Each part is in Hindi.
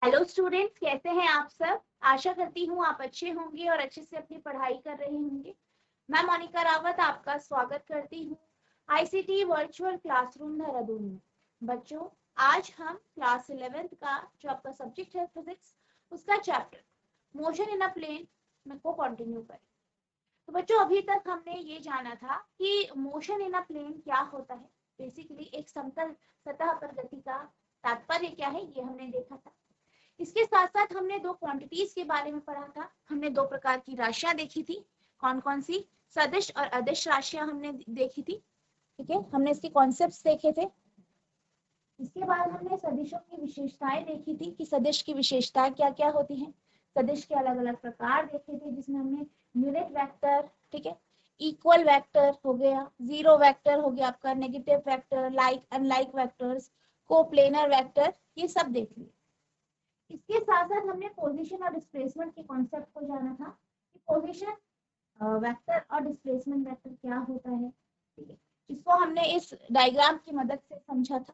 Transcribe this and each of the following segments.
हेलो स्टूडेंट्स, कैसे हैं आप सब। आशा करती हूँ आप अच्छे होंगे और अच्छे से अपनी पढ़ाई कर रहे होंगे। मैं मोनिका रावत आपका स्वागत करती हूँ आईसीटी वर्चुअल क्लासरूम देहरादून में। बच्चों, आज हम क्लास 11th का जो आपका सब्जेक्ट है फिजिक्स, उसका chapter motion in a plane में को कंटिन्यू करें। तो बच्चों, अभी तक हमने ये जाना था कि मोशन इन अ प्लेन क्या होता है। बेसिकली एक समतल सतह पर गति का तात्पर्य क्या है, ये हमने देखा था। इसके साथ साथ हमने दो क्वांटिटीज के बारे में पढ़ा था। हमने दो प्रकार की राशियां देखी थी। कौन कौन सी? सदिश और अदिश राशियां हमने देखी थी। ठीक है, हमने इसके कॉन्सेप्ट्स देखे थे। इसके बाद हमने सदिशों की विशेषताएं देखी थी कि सदिश की विशेषताएं क्या क्या होती हैं। सदिश के अलग अलग प्रकार देखे थे, जिसमें हमने यूनिट वेक्टर, ठीक है, इक्वल वेक्टर हो गया, जीरो वेक्टर हो गया आपका, negative vector, like unlike vectors, coplanar vector, ये सब देख लिए। इसके साथ साथ हमने पोजीशन और डिस्प्लेसमेंट के कॉन्सेप्ट को जाना था कि पोजीशन वेक्टर और डिस्प्लेसमेंट वेक्टर क्या होता है। ठीक है, इसको हमने इस डायग्राम की मदद से समझा था।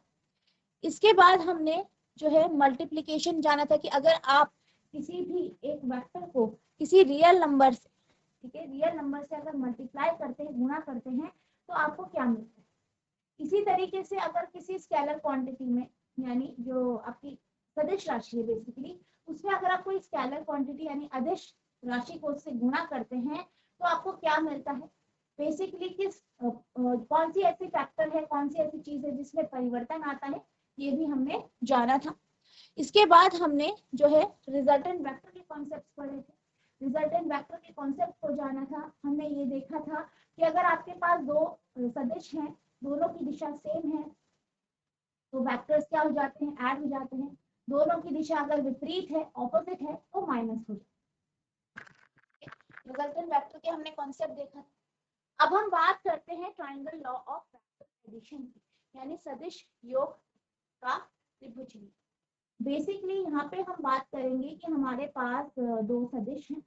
इसके बाद हमने जो है मल्टीप्लिकेशन जाना था कि अगर आप किसी भी एक वेक्टर को किसी रियल नंबर से, ठीक है, रियल नंबर से अगर मल्टीप्लाई करते हैं, गुणा करते हैं, तो आपको क्या मिलता है। इसी तरीके से अगर किसी स्केलर क्वांटिटी में, यानी जो आपकी सदिश राशि है बेसिकली, उसमें अगर आप कोई स्केलर क्वांटिटी यानी अदिश राशि को उससे गुणा करते हैं, तो आपको क्या मिलता है। बेसिकली किस कौन सी ऐसी फैक्टर है, कौन सी ऐसी चीज है जिसमें परिवर्तन आता है, ये भी हमने जाना था। इसके बाद हमने जो है रिजल्टेंट वेक्टर के कॉन्सेप्ट पढ़े थे। रिजल्टेंट वेक्टर के कॉन्सेप्ट को जाना था। हमने ये देखा था कि अगर आपके पास दो सदिश हैं, दोनों की दिशा सेम है, तो वेक्टर्स क्या हो जाते हैं, ऐड हो जाते हैं। दोनों की दिशा अगर विपरीत है, ऑपोजिट है, तो माइनस हो जाता है। रिजल्टेंट वेक्टर के हमने कॉन्सेप्ट देखा। अब हम बात करते हैं triangle law of vector addition की, यानी सदिश योग का त्रिभुज। बेसिकली यहाँ पे हम बात करेंगे कि हमारे पास दो सदिश हैं।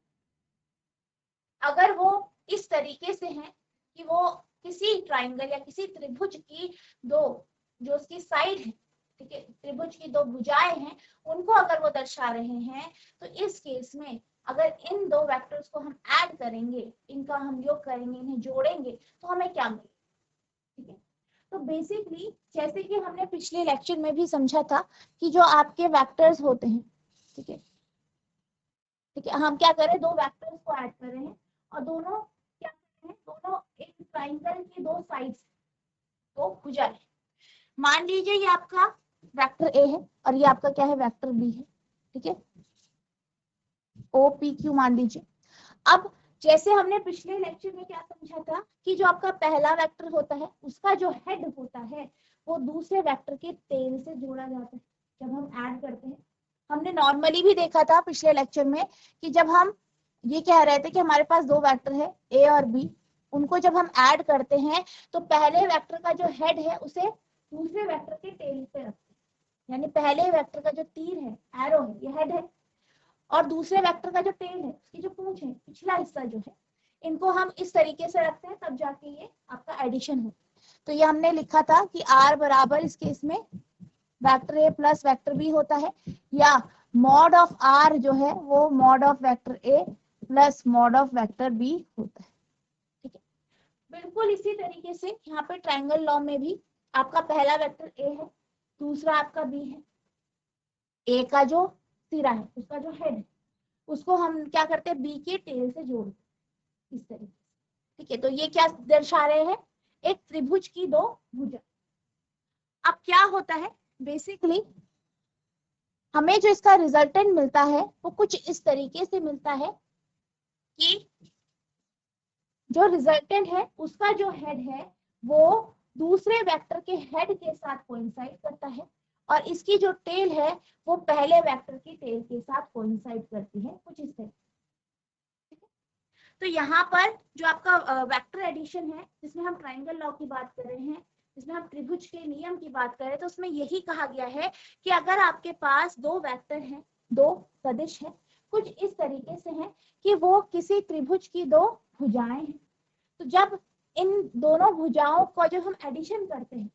अगर वो इस तरीके से हैं कि वो किसी ट्रायंगल या किसी त्रिभुज की दो, जो उसकी साइड है, ठीक है, त्रिभुज की दो भुजाएं हैं, उनको अगर वो दर्शा रहे हैं, तो इस केस में अगर इन दो वेक्टर्स को हम ऐड करेंगे, इनका हम योग करेंगे, इन्हें जोड़ेंगे, तो हमें क्या मिलेगा। ठीक है, तो बेसिकली जैसे कि हमने पिछले लेक्चर में भी समझा था कि जो आपके वेक्टर्स होते हैं, ठीक है, ठीक है, हम क्या करें, दो वेक्टर्स को ऐड कर रहे हैं और दोनों क्या कर रहे हैं, दोनों एक ट्रायंगल की दो साइड्स, दो भुजा है। मान लीजिए ये आपका वेक्टर ए है और ये आपका क्या है, वेक्टर बी है। ठीक है, ओ पी क्यू मान लीजिए। अब जैसे हमने पिछले लेक्चर में क्या समझा था कि जो आपका पहला वेक्टर होता है, उसका जो हेड होता है, वो दूसरे वेक्टर के टेल से जोड़ा जाता है जब हम ऐड करते हैं। हमने नॉर्मली भी देखा था पिछले लेक्चर में कि जब हम ये कह रहे थे कि हमारे पास दो वेक्टर है ए और बी, उनको जब हम ऐड करते हैं तो पहले वेक्टर का जो हेड है उसे दूसरे वेक्टर के टेल पे रखते हैं। यानी पहले वेक्टर का जो तीर है, एरो है, ये हेड है, और दूसरे वेक्टर का जो टेल है, उसकी जो पूंछ है, पिछला हिस्सा जो है, इनको हम इस तरीके से रखते हैं, तब जाके ये आपका एडिशन हो। तो ये हमने लिखा था कि r बराबर इस केस में vector A plus vector B होता है, या मॉड ऑफ r जो है वो mod of vector A plus mod of vector B होता है। ठीक है, बिल्कुल इसी तरीके से यहाँ पे ट्रायंगल लॉ में भी आपका पहला वेक्टर ए है, दूसरा आपका बी है। ए का जो सिरा है, उसका जो हेड है, उसको हम क्या करते हैं, बी के टेल से जोड़ते इस तरीके से। ठीक है, तो ये क्या दर्शा रहे हैं, एक त्रिभुज की दो भुजा। अब क्या होता है, बेसिकली हमें जो इसका रिजल्टेंट मिलता है वो कुछ इस तरीके से मिलता है कि जो रिजल्टेंट है उसका जो हेड है वो दूसरे वेक्टर के हेड के साथ कोइंसाइड करता है, और इसकी जो टेल है वो पहले वेक्टर की टेल के साथ कोइंसाइड करती है, कुछ इस तरीके। तो यहाँ पर जो आपका वेक्टर एडिशन है, जिसमें हम ट्रायंगल लॉ की बात कर रहे हैं, जिसमें हम त्रिभुज के नियम की बात करें, तो उसमें यही कहा गया है कि अगर आपके पास दो वेक्टर हैं, दो सदिश हैं, कुछ इस तरीके से हैं कि वो किसी त्रिभुज की दो भुजाएं हैं, तो जब इन दोनों भुजाओं का जब हम एडिशन करते हैं,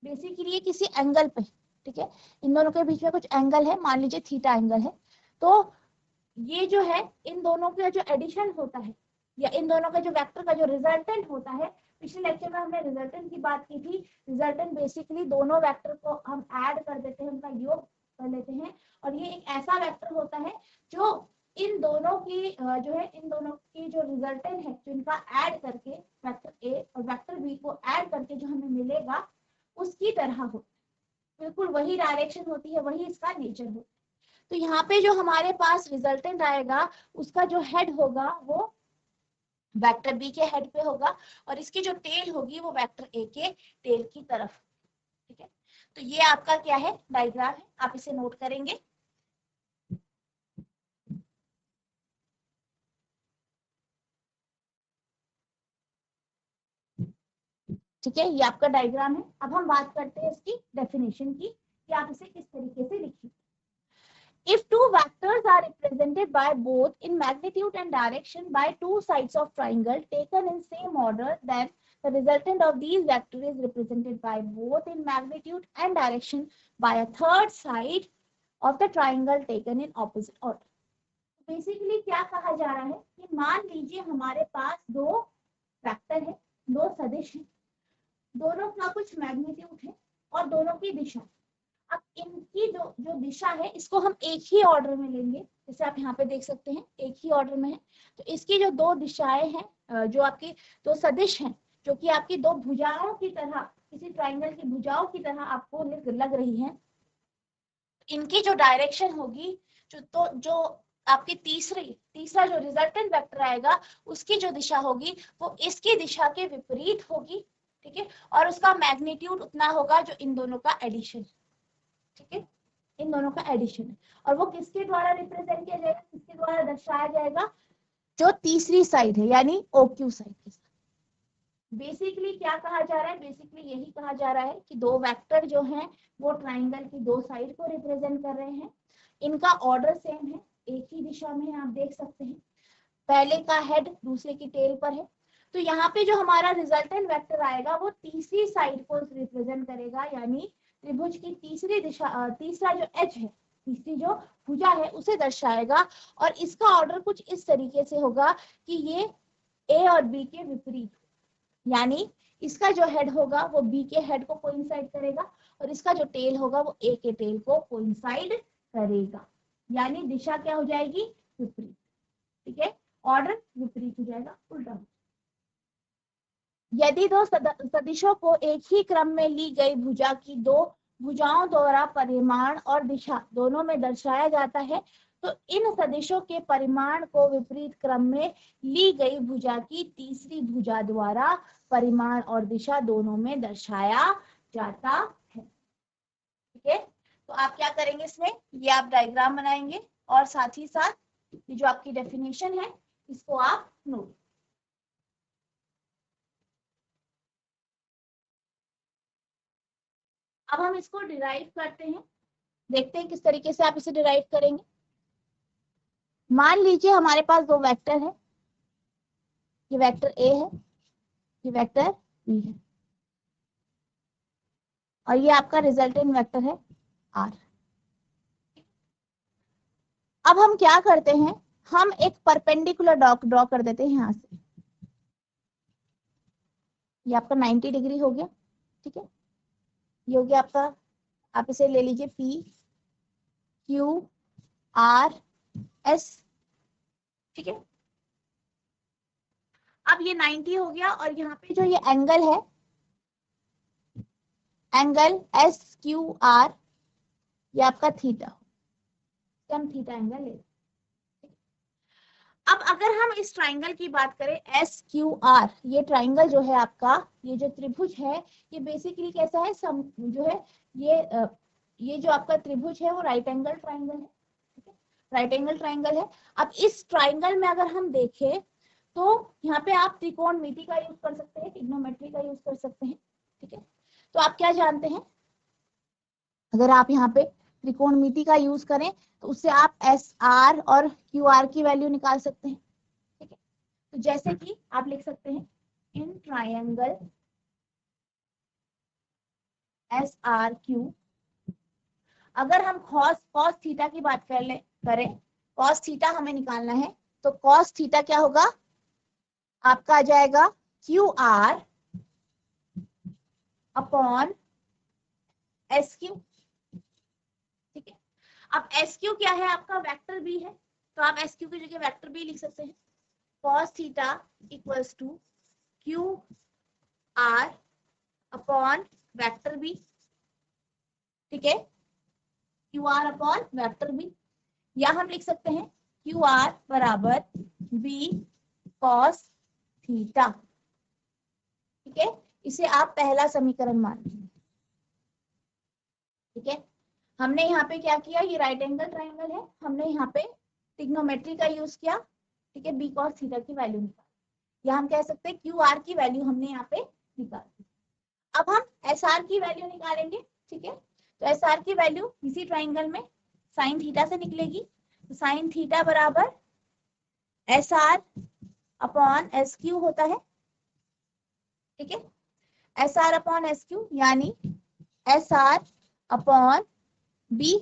बेसिकली किसी एंगल पे, ठीक है। इन दोनों के बीच में कुछ एंगल है, मान लीजिए थीटा एंगल है, तो ये जो है इन दोनों का जो एडिशन होता है या इन दोनों का जो वेक्टर का जो रिजल्टेंट होता है, पिछले लेक्चर में हमने रिजल्टेंट की बात की थी। रिजल्टेंट बेसिकली दोनों वेक्टर को हम ऐड कर देते हैं, उनका योग कर लेते हैं, और ये एक ऐसा वेक्टर होता है जो इन दोनों की जो है इन दोनों की जो रिजल्टेंट है, जो इनका ऐड करके वेक्टर ए और वेक्टर बी को ऐड करके जो हमें मिलेगा उसकी तरह हो, बिल्कुल वही डायरेक्शन होती है, वही इसका नेचर होता है। तो यहाँ पे जो हमारे पास रिजल्टेंट आएगा उसका जो हेड होगा वो वेक्टर बी के हेड पे होगा, और इसकी जो टेल होगी वो वेक्टर ए के टेल की तरफ। ठीक है, तो ये आपका क्या है, डायग्राम है, आप इसे नोट करेंगे। ठीक है, ये आपका डायग्राम है। अब हम बात करते हैं इसकी डेफिनेशन की कि आप इसे किस तरीके से लिखिए। If two vectors are represented by both in magnitude and direction by two sides of triangle taken in same order, then the resultant of these vectors is represented by both in magnitude and direction by a third side of the triangle taken in opposite order. Basically क्या कहा जा रहा है कि मान लीजिए हमारे पास दो वेक्टर है, दो सदिश है, दोनों का कुछ मैग्नीट्यूड है और दोनों की दिशा। अब इनकी जो दिशा है इसको हम एक ही ऑर्डर में लेंगे, जैसे आप यहाँ पे देख सकते हैं एक ही ऑर्डर में है। तो इसकी जो दो दिशाएं हैं, जो आपकी दो सदिश हैं, जो कि आपकी दो भुजाओं की तरह, किसी ट्राइंगल की भुजाओं की तरह आपको लग रही है, इनकी जो डायरेक्शन होगी, जो आपकी तीसरा जो रिजल्टेंट वेक्टर आएगा उसकी जो दिशा होगी वो इसकी दिशा के विपरीत होगी। ठीक है, और उसका मैग्नीट्यूड उतना होगा जो इन दोनों का एडिशन। ठीक है, इन दोनों का एडिशन है, और वो किसके द्वारा रिप्रेजेंट किया जाएगा, किसके द्वारा दर्शाया जाएगा, जो तीसरी साइड है यानी OQ साइड के साथ। बेसिकली क्या कहा जा रहा है, बेसिकली यही कहा जा रहा है कि दो वेक्टर जो हैं वो ट्राइंगल की दो साइड को रिप्रेजेंट कर रहे हैं, इनका ऑर्डर सेम है, एक ही दिशा में है, आप देख सकते हैं पहले का हेड दूसरे की टेल पर है। तो यहाँ पे जो हमारा रिजल्टेंट वेक्टर आएगा वो तीसरी साइड को रिप्रेजेंट करेगा, यानी त्रिभुज की तीसरी दिशा, तीसरा जो एज है, तीसरी जो भुजा है उसे दर्शाएगा, और इसका ऑर्डर कुछ इस तरीके से होगा कि ये ए और बी के विपरीत, यानी इसका जो हेड होगा वो बी के हेड को कोइंसाइड करेगा और इसका जो टेल होगा वो ए के टेल को कोइंसाइड करेगा, यानी दिशा क्या हो जाएगी, विपरीत। ठीक है, ऑर्डर विपरीत हो जाएगा, उल्टा। यदि दो सदिशों को एक ही क्रम में ली गई भुजा की दो भुजाओं द्वारा परिमाण और दिशा दोनों में दर्शाया जाता है, तो इन सदिशों के परिमाण को विपरीत क्रम में ली गई भुजा की तीसरी भुजा द्वारा परिमाण और दिशा दोनों में दर्शाया जाता है। ठीक है, तो आप क्या करेंगे इसमें, ये आप डायग्राम बनाएंगे और साथ ही साथ ये जो आपकी डेफिनेशन है इसको आप नोट। अब हम इसको डिराइव करते हैं, देखते हैं किस तरीके से आप इसे डिराइव करेंगे। मान लीजिए हमारे पास दो वेक्टर है, ये वेक्टर ए है, ये वेक्टर बी है, और ये आपका रिजल्टेंट वेक्टर है आर। अब हम क्या करते हैं, हम एक परपेंडिकुलर ड्रॉ कर देते हैं यहां से, ये आपका 90 डिग्री हो गया। ठीक है, ये हो गया आपका, आप इसे ले लीजिए P Q R S। ठीक है, अब ये 90 हो गया, और यहाँ पे जो ये एंगल है, एंगल SQR, ये आपका थीटा, हम थीटा एंगल ले। अब अगर हम इस ट्राइंगल की बात करें SQR, ये ट्राइंगल जो है आपका, ये जो त्रिभुज है ये बेसिकली कैसा है, जो है ये जो आपका त्रिभुज है वो राइट एंगल ट्राइंगल है। ठीक है, राइट एंगल ट्राइंगल है। अब इस ट्राइंगल में अगर हम देखें तो यहाँ पे आप त्रिकोणमिति का यूज कर सकते हैं, ट्रिग्नोमेट्री का यूज कर सकते हैं। ठीक है, तो आप क्या जानते हैं, अगर आप यहाँ पे त्रिकोणमिति का यूज करें तो उससे आप SR और QR की वैल्यू निकाल सकते हैं। ठीक है, तो जैसे कि आप लिख सकते हैं इन ट्रायंगल SRQ, अगर हम कॉस थीटा की बात करें, कॉस थीटा हमें निकालना है, तो कॉस थीटा क्या होगा, आपका आ जाएगा Q R upon S Q. ठीक है, अब एस क्यू क्या है आपका, वेक्टर बी है, तो आप एस क्यू की जगह वेक्टर बी लिख सकते हैं। Cos theta equals to Q R upon vector B. ठीक है, Q R upon vector B, या हम लिख सकते हैं क्यू आर बराबर बी कॉस थीटा। ठीक है, इसे आप पहला समीकरण मान लीजिए। ठीक है, हमने यहाँ पे क्या किया, ये राइट एंगल ट्राइंगल है, हमने यहाँ पे ट्रिग्नोमेट्री का यूज किया। ठीक है, बी कॉस थीटा की वैल्यू निकाल, या हम कह सकते हैं क्यू आर की वैल्यू हमने यहाँ पे निकाल दी। अब हम एस आर की वैल्यू निकालेंगे। ठीक है, तो एस आर की वैल्यू इसी ट्राइंगल में साइन थीटा से निकलेगी, तो साइन थीटा बराबर S R upon S Q होता है। ठीक है, S R upon S Q यानी एस आर अपॉन बी,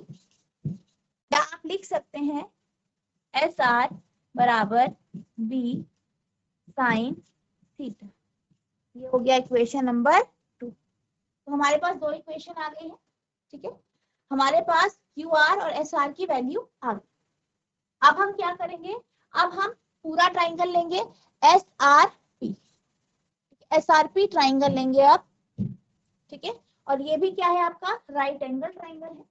या आप लिख सकते हैं एस आर बराबर बी साइन थीटा। ये हो गया इक्वेशन नंबर 2। तो हमारे पास दो इक्वेशन आ गई है। ठीक है, हमारे पास क्यू आर और एस आर की वैल्यू आ गई। अब हम क्या करेंगे, अब हम पूरा ट्राइंगल लेंगे S R P, S R P triangle लेंगे अब। ठीक है, और ये भी क्या है आपका राइट एंगल ट्राइंगल है।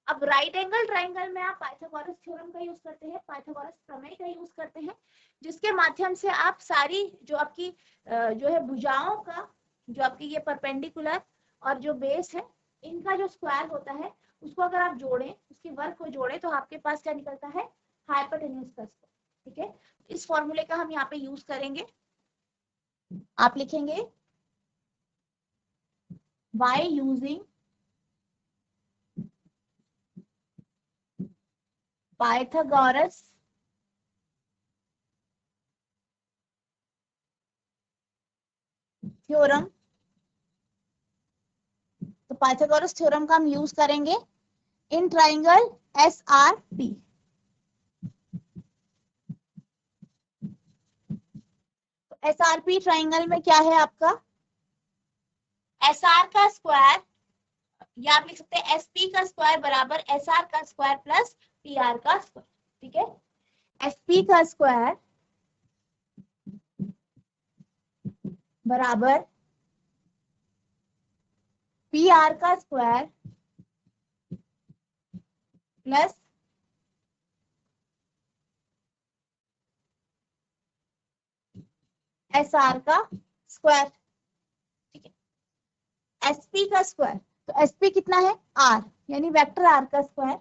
अब राइट एंगल ट्राइंगल में आप पाइथागोरस थ्योरम का यूज करते हैं, पाइथागोरस प्रमेय का यूज करते हैं, जिसके माध्यम से आप सारी जो आपकी जो है भुजाओं का, जो आपकी ये परपेंडिकुलर और जो बेस है, इनका जो स्क्वायर होता है, उसको अगर आप जोड़ें, उसके वर्ग को जोड़ें, तो आपके पास क्या निकलता है, हाइपोटेन्यूज का स्क्वायर। ठीक है, इस फॉर्मूले का हम यहाँ पे यूज करेंगे। आप लिखेंगे by using Pythagoras थ्योरम। तो पाइथागोरस थ्योरम का हम यूज करेंगे इन ट्राइंगल एस आर पी। तो एस आर पी ट्राइंगल में क्या है आपका, एस आर का स्क्वायर, या आप लिख सकते हैं एस पी का स्क्वायर बराबर एस आर का स्क्वायर प्लस पी आर का स्क्वायर। ठीक है, एस पी का स्क्वायर बराबर पी आर का स्क्वायर प्लस एस आर का स्क्वायर। ठीक है, एसपी का स्क्वायर, तो एसपी कितना है, आर, यानी वेक्टर आर का स्क्वायर,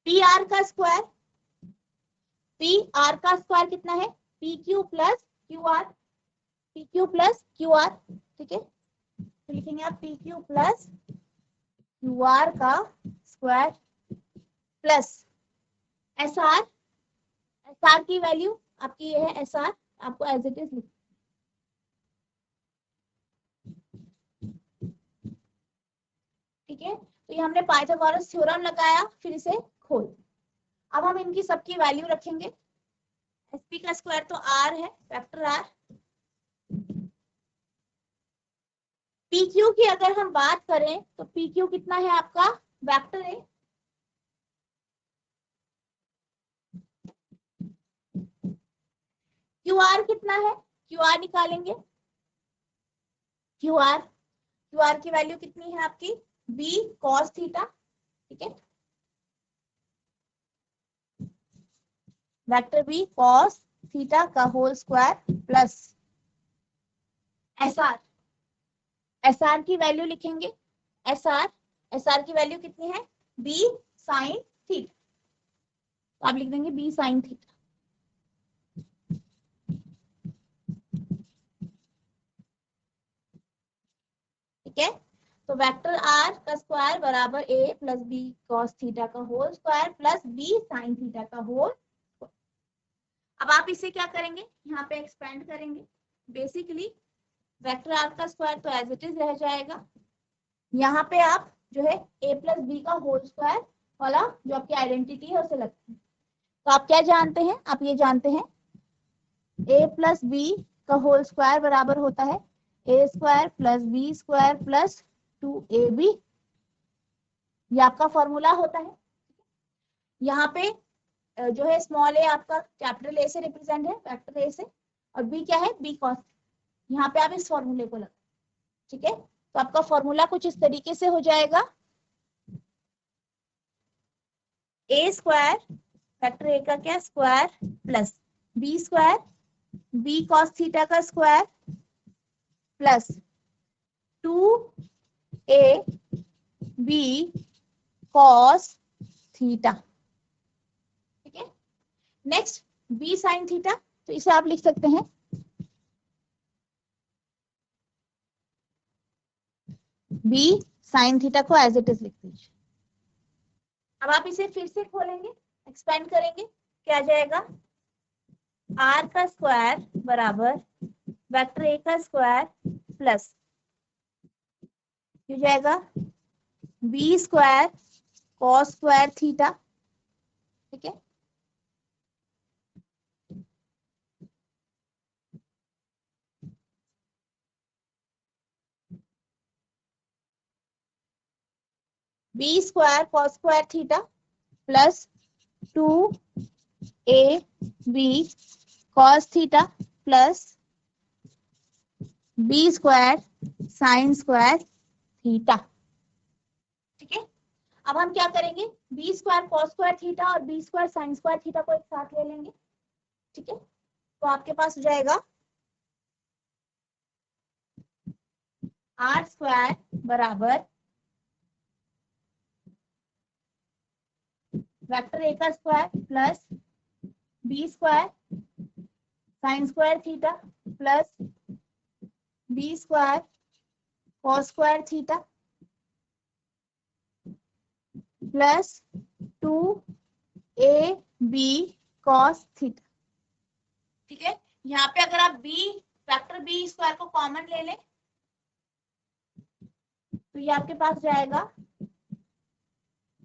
पी आर का स्क्वायर, पी आर का स्क्वायर कितना है, P Q plus Q R, P Q plus Q R. ठीक है, तो लिखेंगे आप P Q plus Q R का square plus S R, S R की वैल्यू आपकी ये है एस आर, आपको एज इट इज लिख। ठीक है, तो ये हमने पाइथागोरस थ्योरम लगाया, फिर इसे खोल। अब हम इनकी सबकी वैल्यू रखेंगे। एसपी का स्क्वायर तो आर है, वेक्टर आर। पी क्यू की अगर हम बात करें, तो पी क्यू कितना है आपका, वेक्टर है। क्यू आर कितना है, क्यू आर निकालेंगे, क्यू आर की वैल्यू कितनी है आपकी, बी कॉस थीटा। ठीक है, वेक्टर बी कॉस थीटा का whole square plus S R, S R की वैल्यू लिखेंगे, एस आर की वैल्यू कितनी है, बी साइन थीटा, तो आप लिख देंगे बी साइन थीटा। ठीक है, तो वेक्टर आर का स्क्वायर बराबर A plus B cos theta का whole square plus B sine theta का होल। अब आप इसे क्या करेंगे, यहाँ पे एक्सपेंड करेंगे। बेसिकली वेक्टर आर का स्क्वायर तो एज इट इज रह जाएगा, यहाँ पे आप जो है a प्लस बी का होल स्क्वायर वाला जो आपकी आइडेंटिटी है उसे लगता है। तो आप क्या जानते हैं, आप ये जानते हैं a प्लस बी का होल स्क्वायर बराबर होता है a square plus B square plus 2ab। ये आपका फॉर्मूला होता है। यहाँ पे जो है स्मॉल ए आपका कैपिटल ए से रिप्रेजेंट है, वेक्टर ए से, और बी क्या है, बी कॉस। यहाँ पे आप इस फॉर्मूले को लगा, ठीक है। तो आपका फॉर्मूला कुछ इस तरीके से हो जाएगा, ए स्क्वायर वेक्टर ए का क्या square plus B square B cos theta का square plus 2ab cos theta, ठीक है। नेक्स्ट बी साइन थीटा, तो इसे आप लिख सकते हैं बी साइन थीटा को एज इट इज लिख दीजिए। अब आप इसे फिर से खोलेंगे, एक्सपेंड करेंगे, क्या आ जाएगा, आर का स्क्वायर बराबर वेक्टर ए का स्क्वायर प्लस हो जाएगा B square cos square theta, ठीक है। B square cos square theta plus 2ab cos theta plus B square sine square theta, ठीक है। अब हम क्या करेंगे, B square cos square theta और B square sine square theta को एक साथ ले लेंगे, ठीक है। तो आपके पास हो जाएगा आर स्क्वायर बराबर वेक्टर ए का square plus B square sine square theta plus B square cos square theta plus 2ab cos theta, ठीक है। यहाँ पे अगर आप बी वेक्टर बी स्क्वायर को कॉमन ले लें तो ये आपके पास जाएगा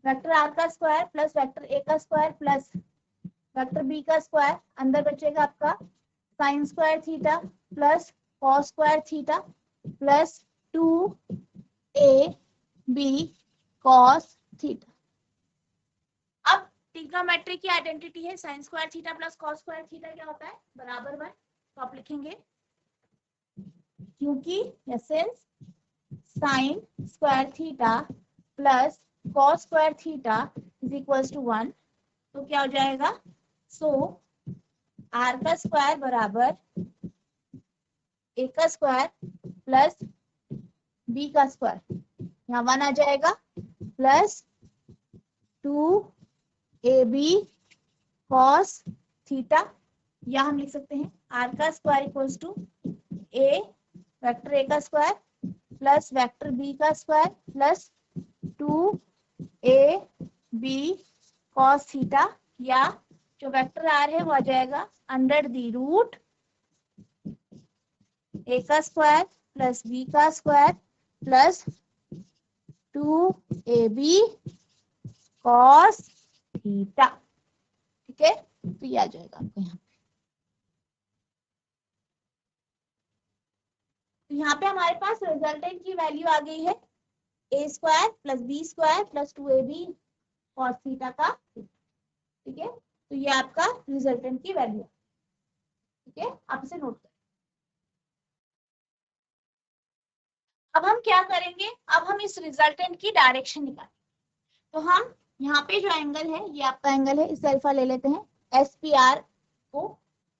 वेक्टर आर का स्क्वायर प्लस वेक्टर ए का स्क्वायर प्लस वेक्टर बी का स्क्वायर, अंदर बचेगा आपका sine square theta plus cos square theta plus 2ab cos theta. अब ट्रिग्नोमेट्री की आइडेंटिटी है sine square theta plus cos square theta क्या होता है, बराबर 1। तो आप लिखेंगे क्योंकि since sine square theta plus cos square theta is equals to 1, तो क्या हो जाएगा, सो आर का स्क्वायर बराबर ए का स्क्वायर प्लस बी का स्क्वायर, यहाँ 1 आ जाएगा प्लस 2ab कॉस थीटा, या हम लिख सकते हैं आर का square equals to A vector A का स्क्वायर प्लस वेक्टर बी का square plus 2ab cos theta, या जो वेक्टर आर है वो आ जाएगा अंडर द रूट ए का स्क्वायर प्लस बी का square plus 2ab cos theta, ठीक है। तो ये आ जाएगा आपको यहाँ पे। तो यहाँ पे हमारे पास रिजल्टेंट की वैल्यू आ गई है A square plus B square plus 2ab cos theta का, ठीक है। तो ये आपका रिजल्टेंट की वैल्यू, ठीक है, आप इसे नोट करें। अब हम क्या करेंगे, अब हम इस रिजल्टेंट की डायरेक्शन निकालेंगे। तो हम यहाँ पे जो एंगल है ये आपका एंगल है, इस अल्फा ले लेते हैं, एस पी आर को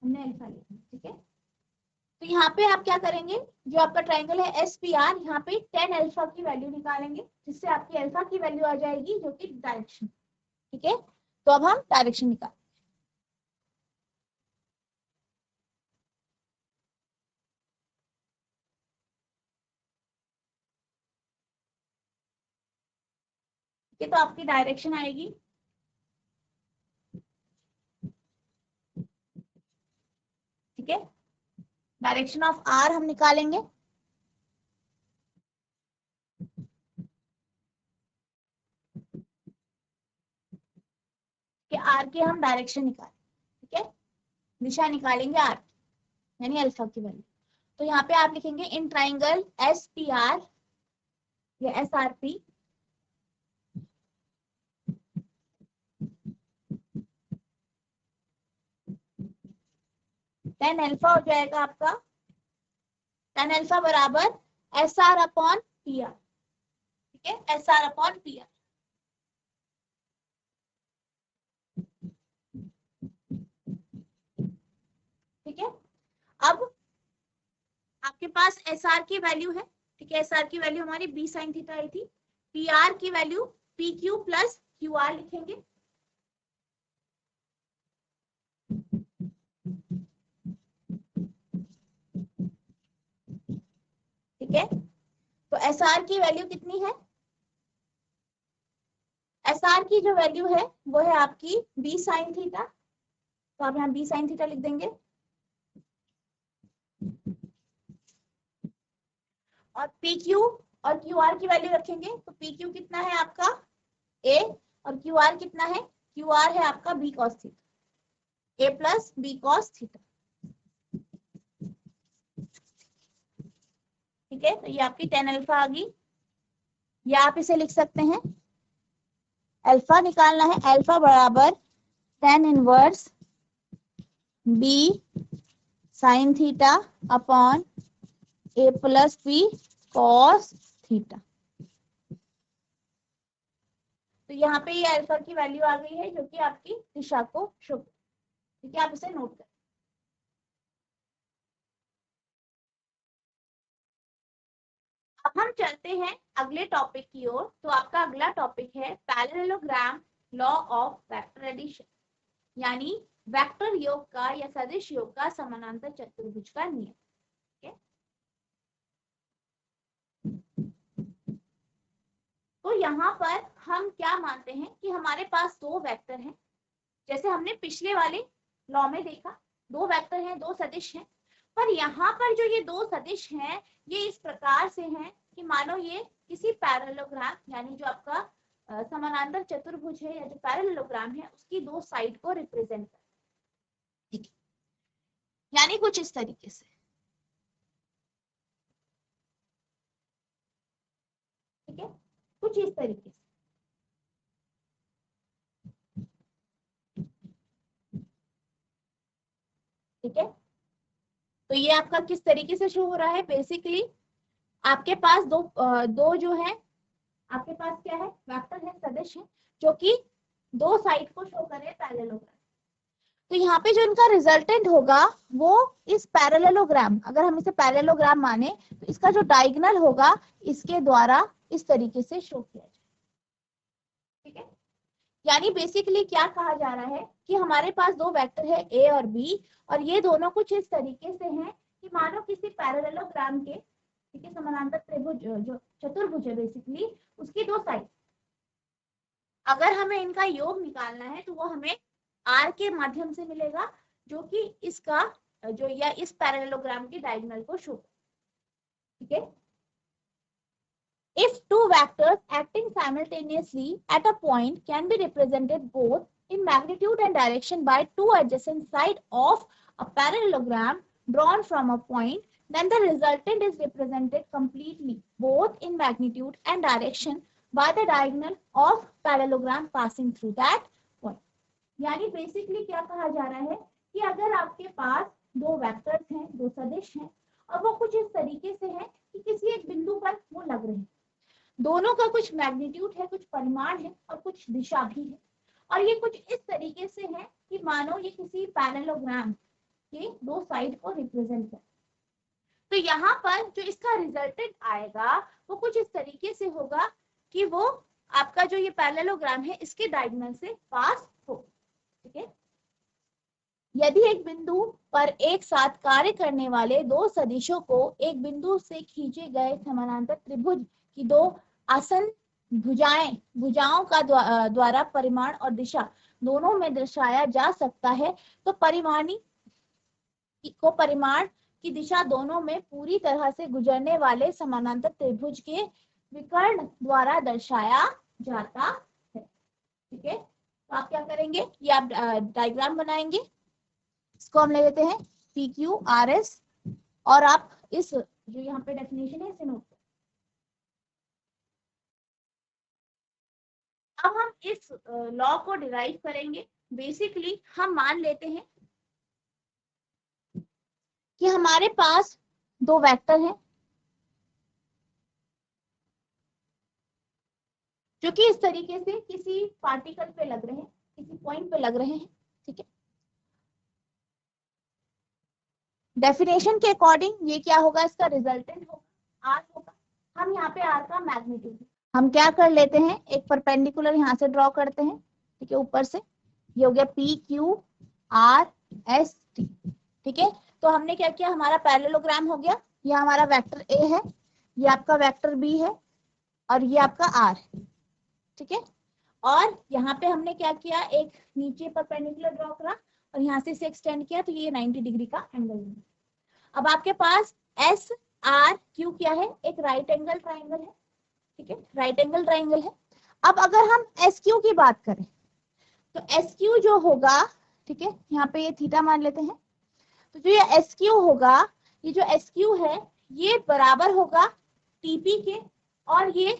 हमने अल्फा लिया, ठीक है। तो यहाँ पे आप क्या करेंगे, जो आपका ट्राइंगल है एस पी आर, यहाँ पे 10 अल्फा की वैल्यू निकालेंगे, जिससे आपकी अल्फा की वैल्यू आ जाएगी जो कि डायरेक्शन, ठीक है। तो अब हम डायरेक्शन निकाल, ठीक है। तो आपकी डायरेक्शन आएगी, ठीक है, डायरेक्शन ऑफ आर हम निकालेंगे, आर की हम डायरेक्शन निकालें, ठीक है, दिशा निकालेंगे आर यानी अल्फा की वैल्यू। तो यहाँ पे आप लिखेंगे in triangle S P R या S R P tan alpha हो जाएगा आपका, टेन अल्फा बराबर S R upon P R, ठीक है, S R upon P R. ठीक है, अब आपके पास एस आर की वैल्यू है, ठीक है, एस आर की वैल्यू हमारी बी साइन थीटा आई थी, पी आर की value P Q plus Q R लिखेंगे। ठीक है, तो एस आर की वैल्यू कितनी है, एस आर की जो वैल्यू है वो है आपकी बी साइन थीटा, तो आप यहाँ बी साइन थीटा लिख देंगे, और पी क्यू और क्यू आर की वैल्यू रखेंगे, तो पी क्यू कितना है आपका ए और क्यू आर कितना है, क्यू आर है आपका बी कॉस थीटा, ए प्लस बी कॉस थीटा। ठीक है, तो ये आपकी टेन अल्फा आ गई, या आप इसे लिख सकते हैं अल्फा निकालना है, अल्फा बराबर tan inverse B sine theta upon A plus B cos theta. तो यहाँ पे ये अल्फा की वैल्यू आ गई है जो कि आपकी दिशा को शो, ठीक है, आप इसे नोट करें। अब हम चलते हैं अगले टॉपिक की ओर। तो आपका अगला टॉपिक है parallelogram law of vector addition, यानी वेक्टर योग का या सदिश योग का समानांतर चतुर्भुज का नियम। तो यहाँ पर हम क्या मानते हैं कि हमारे पास दो वेक्टर हैं, जैसे हमने पिछले वाले लॉ में देखा, दो वेक्टर हैं, दो सदिश हैं, पर यहाँ पर जो ये दो सदिश हैं ये इस प्रकार से हैं कि मानो ये किसी पैरेललोग्राम यानी जो आपका समानांतर चतुर्भुज है या जो पैरेललोग्राम है उसकी दो साइड को रिप्रेजेंट कर, ठीक है, यानी कुछ इस तरीके से। ठीक है, कुछ इस तरीके से। ठीक है, तो ये आपका किस तरीके से शो हो रहा है, बेसिकली आपके पास दो जो है, आपके पास क्या है, वेक्टर है, सदिश है, जो कि दो साइड को शो करे पैरेललोग्राम। तो यहाँ पे जो इनका रिजल्टेंट होगा वो इस पैरेललोग्राम, अगर हम इसे पैरेललोग्राम माने तो इसका जो डायगोनल होगा इसके द्वारा इस तरीके से शो किया जाए। ठीक है, यानी बेसिकली क्या कहा जा रहा है कि हमारे पास दो वेक्टर है ए और बी, और ये दोनों कुछ इस तरीके से हैं कि मानो किसी पैरेललोग्राम के, ठीक है, समानांतर त्रिभुज जो चतुर्भुज है बेसिकली उसकी दो साइड, अगर हमें इनका योग निकालना है तो वो हमें आर के माध्यम से मिलेगा, जो कि इसका जो या इस पैरेललोग्राम के डायगोनल को शो। ठीक है, if two vectors acting simultaneously at a point can be represented both in magnitude and direction by two adjacent sides of a parallelogram drawn from a point, then the resultant is represented completely both in magnitude and direction by the diagonal of parallelogram passing through that point. यानी बेसिकली क्या कहा जा रहा है कि अगर आपके पास दो वेक्टर्स हैं, दो सदिश हैं, और वो कुछ इस तरीके से हैं कि किसी एक बिंदु पर वो लग रहे हैं, दोनों का कुछ मैग्नीट्यूड है, कुछ परिमाण है और कुछ दिशा भी है, और ये कुछ इस तरीके से है कि मानो ये किसी पैरेललोग्राम के दो साइड को रिप्रेजेंट कर। तो यहाँ पर जो इसका रिजल्टेंट आएगा वो कुछ इस तरीके से होगा कि वो आपका जो ये पैरेललोग्राम है इसके डायगोनल से पास हो। ठीक है, यदि एक बिंदु पर एक साथ कार्य करने वाले दो सदिशों को एक बिंदु से खींचे गए समानांतर त्रिभुज की दो आसन्न भुजाओं का द्वारा परिमाण और दिशा दोनों में दर्शाया जा सकता है, तो परिमाण की दिशा दोनों में पूरी तरह से गुजरने वाले समानांतर त्रिभुज के विकर्ण द्वारा दर्शाया जाता है। ठीक है, तो आप क्या करेंगे, ये आप डायग्राम बनाएंगे, इसको हम ले लेते हैं पी क्यू आर एस, और आप इस जो यहाँ पे डेफिनेशन है इसे नोट करें। अब हम इस लॉ को डिराइव करेंगे। बेसिकली हम मान लेते हैं कि हमारे पास दो वेक्टर हैं जो कि इस तरीके से किसी पार्टिकल पे लग रहे हैं, किसी पॉइंट पे लग रहे हैं, ठीक है। डेफिनेशन के अकॉर्डिंग ये क्या होगा, इसका रिजल्टेंट होगा आर होगा। हम यहाँ पे आर का मैग्नीट्यूड हम क्या कर लेते हैं, एक परपेंडिकुलर यहाँ से ड्रॉ करते हैं, ठीक है, ऊपर से। ये हो गया P Q R S T, ठीक है। तो हमने क्या किया, हमारा पैरेललोग्राम हो गया। ये हमारा वेक्टर ए है, ये आपका वेक्टर बी है, और ये आपका आर है, ठीक है। और यहाँ पे हमने क्या किया, एक नीचे परपेंडिकुलर ड्रॉ करा और यहाँ से इसे एक्सटेंड किया, तो ये 90 डिग्री का एंगल है। अब आपके पास एस आर क्यू क्या है, एक राइट एंगल ट्राइंगल है, ठीक है, राइट एंगल ट्राइंगल है। अब अगर हम एस क्यू की बात करें तो एस क्यू जो होगा, ठीक है, यहाँ पे ये थीटा मान लेते हैं, तो जो ये एस क्यू होगा, ये जो एस क्यू है ये बराबर होगा टीपी के, और ये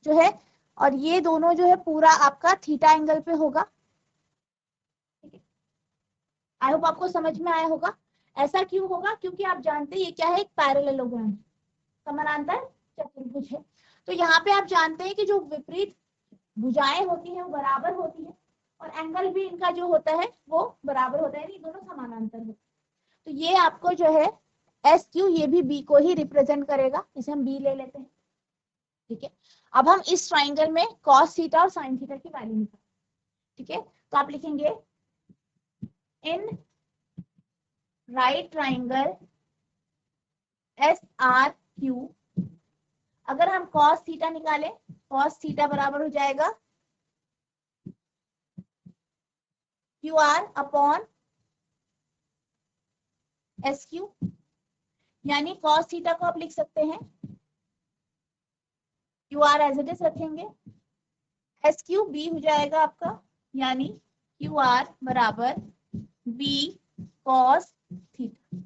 जो है, और ये दोनों जो है पूरा आपका थीटा एंगल पे होगा, ठीक है। आई होप आपको समझ में आया होगा। ऐसा क्यों होगा, क्योंकि आप जानते हैं ये क्या है, एक पैरेललोग्राम, समानांतर चतुर्भुज है। तो यहाँ पे आप जानते हैं कि जो विपरीत भुजाएं होती हैं वो बराबर होती है, और एंगल भी इनका जो होता है वो बराबर होता है, यानी दोनों समानांतर होते हैं। तो ये आपको जो है एस क्यू, ये भी बी को ही रिप्रेजेंट करेगा, इसे हम बी ले लेते हैं, ठीक है। अब हम इस ट्राइंगल में कॉस थीटा और साइन थीटा की वैल्यू निकालेंगे, ठीक है। तो आप लिखेंगे in right triangle S R Q, अगर हम कॉस थीटा निकालें, कॉस थीटा बराबर हो जाएगा Q R upon S Q, यानी कॉस थीटा को आप लिख सकते हैं Q R as it is रखेंगे, एस क्यू बी हो जाएगा आपका, यानी क्यू आर बराबर बी कॉस थीटा।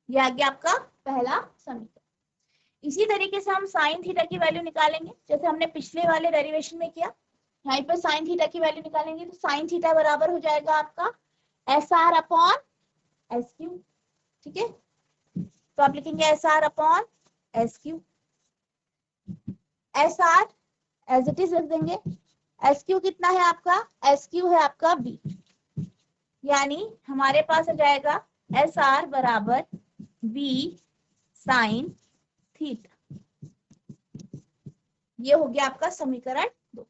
ये आ गया आपका पहला समीकरण। इसी तरीके से हम साइन थीटा की वैल्यू निकालेंगे, जैसे हमने पिछले वाले डेरिवेशन में किया। यहाँ पर साइन थीटा की वैल्यू निकालेंगे, तो साइन थीटा बराबर हो जाएगा आपका S R upon S Q, ठीक है। तो आप लिखेंगे S R upon S Q, S R as it is रख देंगे, एस क्यू कितना है आपका, एस क्यू है आपका बी, यानी हमारे पास आ जाएगा एस आर बराबर बी साइन थीटा। ये हो गया आपका समीकरण 2।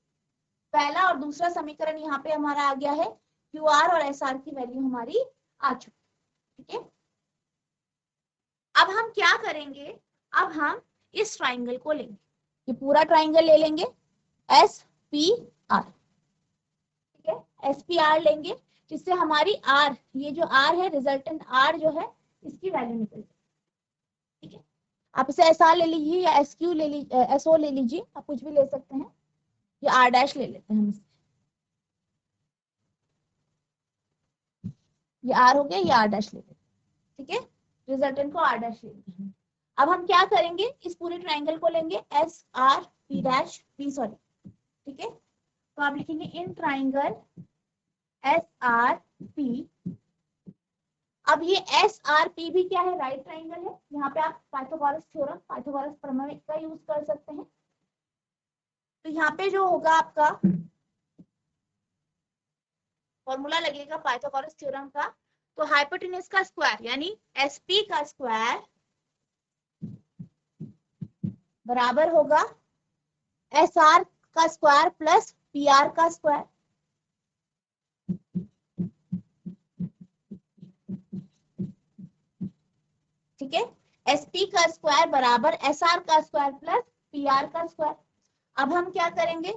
पहला और दूसरा समीकरण यहाँ पे हमारा आ गया है, क्यू आर और एस आर की वैल्यू हमारी आ चुकी, ठीक है। अब हम क्या करेंगे, अब हम इस ट्राइंगल को लेंगे, ये पूरा ट्राइंगल ले लेंगे एस पी आर, ठीक है, एस पी आर लेंगे, जिससे हमारी आर, ये जो आर है रिजल्टेंट आर जो है, इसकी वैल्यू निकल जाए, ठीक है। आप इसे एस आर ले लीजिए या एस क्यू ले लीजिए, एस ओ ले लीजिए, आप कुछ भी ले सकते हैं। ये आर डैश ले लेते हैं हम, ये आर हो गया, ये आर डैश ले लेते हैं, ठीक है, रिजल्टेंट को आर डैश ले लेंगे। अब हम क्या करेंगे, इस पूरे ट्राइंगल को लेंगे S R P dash P, sorry, ठीक है। तो आप लिखेंगे in triangle S R P. अब ये एस आर पी भी क्या है, राइट ट्राइंगल है। यहाँ पे आप पाइथागोरस थ्योरम, पाइथागोरस प्रमेय का यूज कर सकते हैं। तो यहाँ पे जो होगा आपका फॉर्मूला लगेगा पाइथागोरस थ्योरम का, तो हाइपोटेन्यूज का स्क्वायर यानी एसपी का स्क्वायर बराबर होगा एस आर का स्क्वायर प्लस पी आर का स्क्वायर, ठीक है। एसपी का स्क्वायर बराबर एस आर का स्क्वायर प्लस पी आर का स्क्वायर। अब हम क्या करेंगे,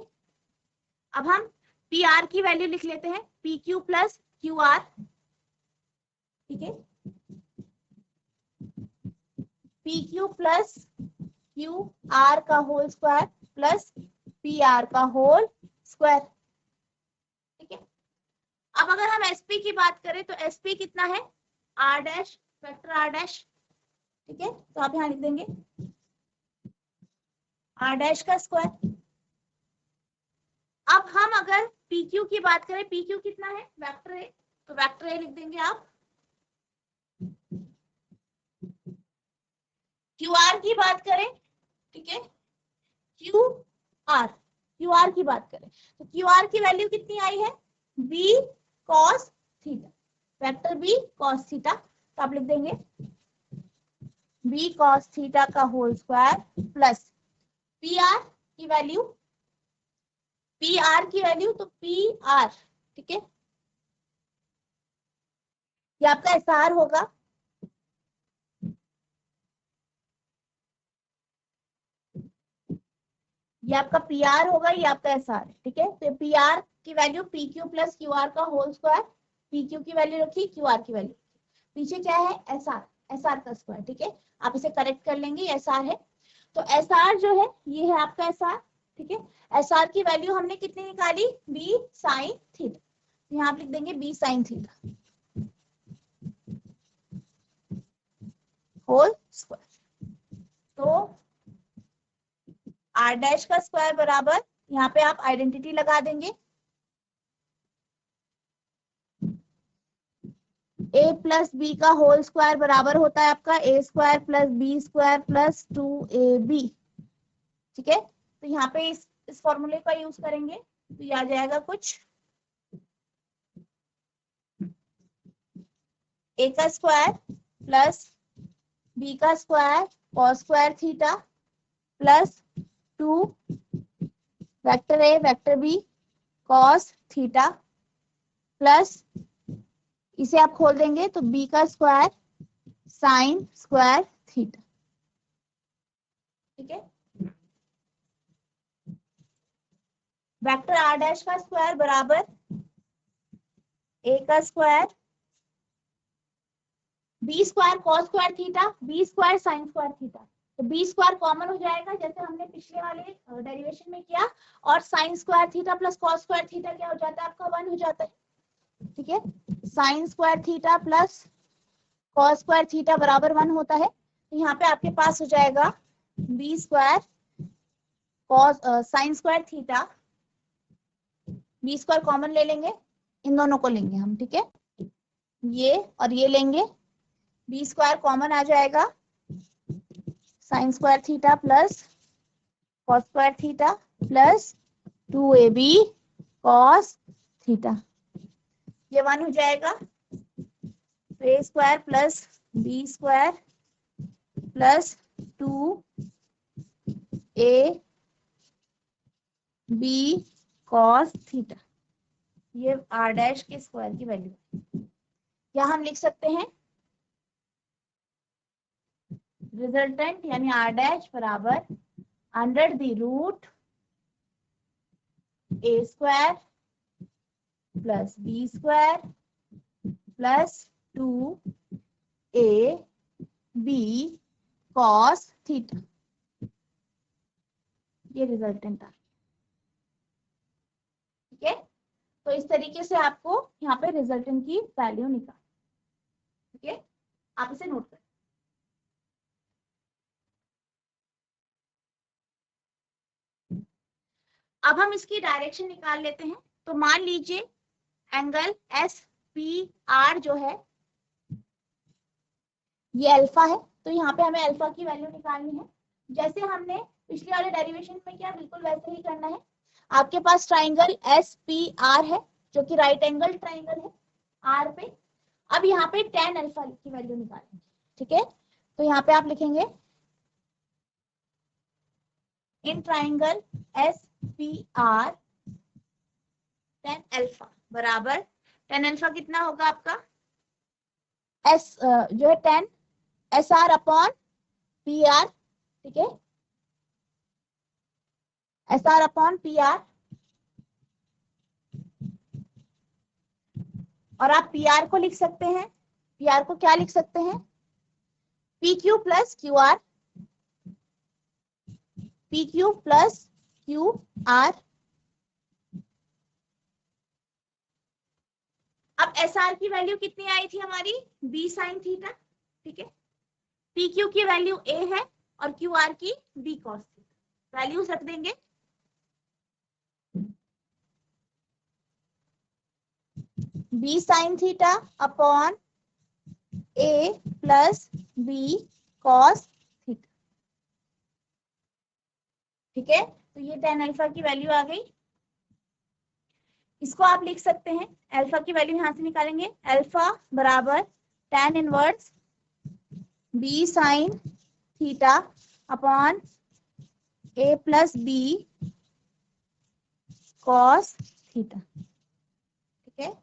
अब हम पी आर की वैल्यू लिख लेते हैं, P Q plus Q R, ठीक है, P Q plus Q R का whole square plus P R का होल स्क्वायर। अब अगर हम एसपी की बात करें तो एसपी कितना है, R dash vector R dash, ठीक है, तो आप यहाँ लिख देंगे आर डैश का स्क्वायर। अब हम अगर पीक्यू की बात करें, पीक्यू कितना है, वेक्टर ए, तो वेक्टर ए लिख देंगे आप। क्यू आर की बात करें, ठीक है, क्यू आर की बात करें तो क्यू आर की वैल्यू कितनी आई है, B cos theta, vector B cos theta, तो आप लिख देंगे बी कॉस थीटा का whole square plus P R की वैल्यू, पी आर की वैल्यू तो पी आर, ठीक है, ये आपका एस आर होगा, ये आपका पी आर होगा, ये आपका एस आर है, ठीक है, तो पी आर की value P Q plus Q R का होल स्क्वायर, पी क्यू की वैल्यू रखी, क्यू आर की वैल्यू, पीछे क्या है एस आर का स्क्वायर, ठीक है, आप इसे करेक्ट कर लेंगे, एस आर है, तो एस आर जो है ये है आपका एस आर, ठीक है, एस आर की वैल्यू हमने कितनी निकाली, बी साइन थीटा, यहाँ आप लिख देंगे B sine theta whole square, तो आर डैश का स्क्वायर बराबर, यहाँ पे आप आइडेंटिटी लगा देंगे, ए प्लस बी का होल स्क्वायर बराबर होता है आपका A square plus B square plus 2ab, ठीक है, तो यहाँ पे इस फॉर्मूले का यूज करेंगे तो ये आ जाएगा कुछ ए का स्क्वायर प्लस बी का square cos square theta plus 2 vector A vector B cos theta plus इसे आप खोल देंगे तो बी का स्क्वायर साइन स्क्वायर थीटा, ठीक है, वेक्टर आर डैश का स्क्वायर बराबर ए का square B square cos square theta B square sine square theta, तो बी स्क्वायर कॉमन हो जाएगा जैसे हमने पिछले वाले डेरिवेशन में किया, और sign square theta plus cos square theta क्या हो जाता है आपका 1 हो जाता है, ठीक है, sine square theta plus cos square theta बराबर 1 होता है, तो यहाँ पे आपके पास हो जाएगा B square cos sine square theta, B square common ले लेंगे, इन दोनों को लेंगे हम, ठीक है, ये और ये लेंगे, बी स्क्वायर कॉमन आ जाएगा, sine square theta plus cos square theta plus 2ab cos theta, ये 1 हो जाएगा, तो A square plus B square plus 2ab cos theta, ये आर डैश के स्क्वायर की वैल्यू, या हम लिख सकते हैं रिजल्टेंट यानी आर डैश बराबर under the root A square plus B square plus 2ab cos theta, ये रिजल्टेंट आ, ठीक है, तो इस तरीके से आपको यहाँ पे रिजल्टेंट की वैल्यू निकाल, ठीक है, आप इसे नोट करें। अब हम इसकी डायरेक्शन निकाल लेते हैं, तो मान लीजिए एंगल एस पी आर जो है ये अल्फा है, तो यहाँ पे हमें अल्फा की वैल्यू निकालनी है, जैसे हमने पिछले वाले डेरिवेशन में किया बिल्कुल वैसे ही करना है। आपके पास ट्राइंगल एस पी आर है जो कि राइट एंगल ट्राइंगल है आर पे, अब यहाँ पे tan अल्फा की वैल्यू निकालेंगे, ठीक है, तो यहाँ पे आप लिखेंगे in triangle S P are tan alpha बराबर, tan अल्फा कितना होगा आपका एस जो है tan S R upon P R, ठीक है, S R upon P are, और आप पी आर को लिख सकते हैं, पी आर को क्या लिख सकते हैं, P Q plus Q R, P Q plus Q are, अब एस आर की वैल्यू कितनी आई थी हमारी, बी साइन थीटा, ठीक है। पी क्यू की वैल्यू ए है और क्यू आर की बी कॉस थीटा, वैल्यूज रख देंगे। B sine theta upon A plus B cos theta, ठीक है। तो ये tan अल्फा की वैल्यू आ गई। इसको आप लिख सकते हैं, अल्फा की वैल्यू यहां से निकालेंगे, अल्फा बराबर tan inverse B sine theta upon A plus B cos theta, ठीक है।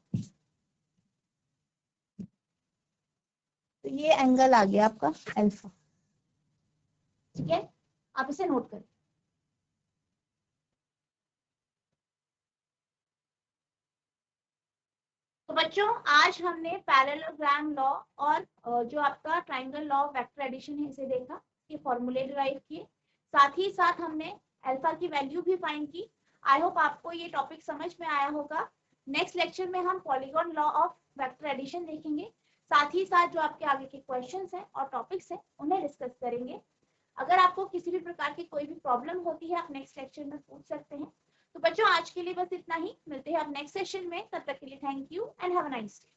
तो ये एंगल आ गया आपका अल्फा, ठीक है। आप इसे नोट करें। तो बच्चों आज हमने पैरेललोग्राम लॉ और जो आपका triangle law of vector addition है इसे देखा, ये फॉर्मूले डिराइव किए, साथ ही साथ हमने अल्फा की वैल्यू भी फाइंड की। आई होप आपको ये टॉपिक समझ में आया होगा। नेक्स्ट लेक्चर में हम polygon law of vector addition देखेंगे, साथ ही साथ जो आपके आगे के क्वेश्चंस हैं और टॉपिक्स हैं उन्हें डिस्कस करेंगे। अगर आपको किसी भी प्रकार की कोई भी प्रॉब्लम होती है आप नेक्स्ट लेक्चर में पूछ सकते हैं। तो बच्चों आज के लिए बस इतना ही, मिलते हैं आप नेक्स्ट सेशन में, तब तक के लिए thank you and have a nice day.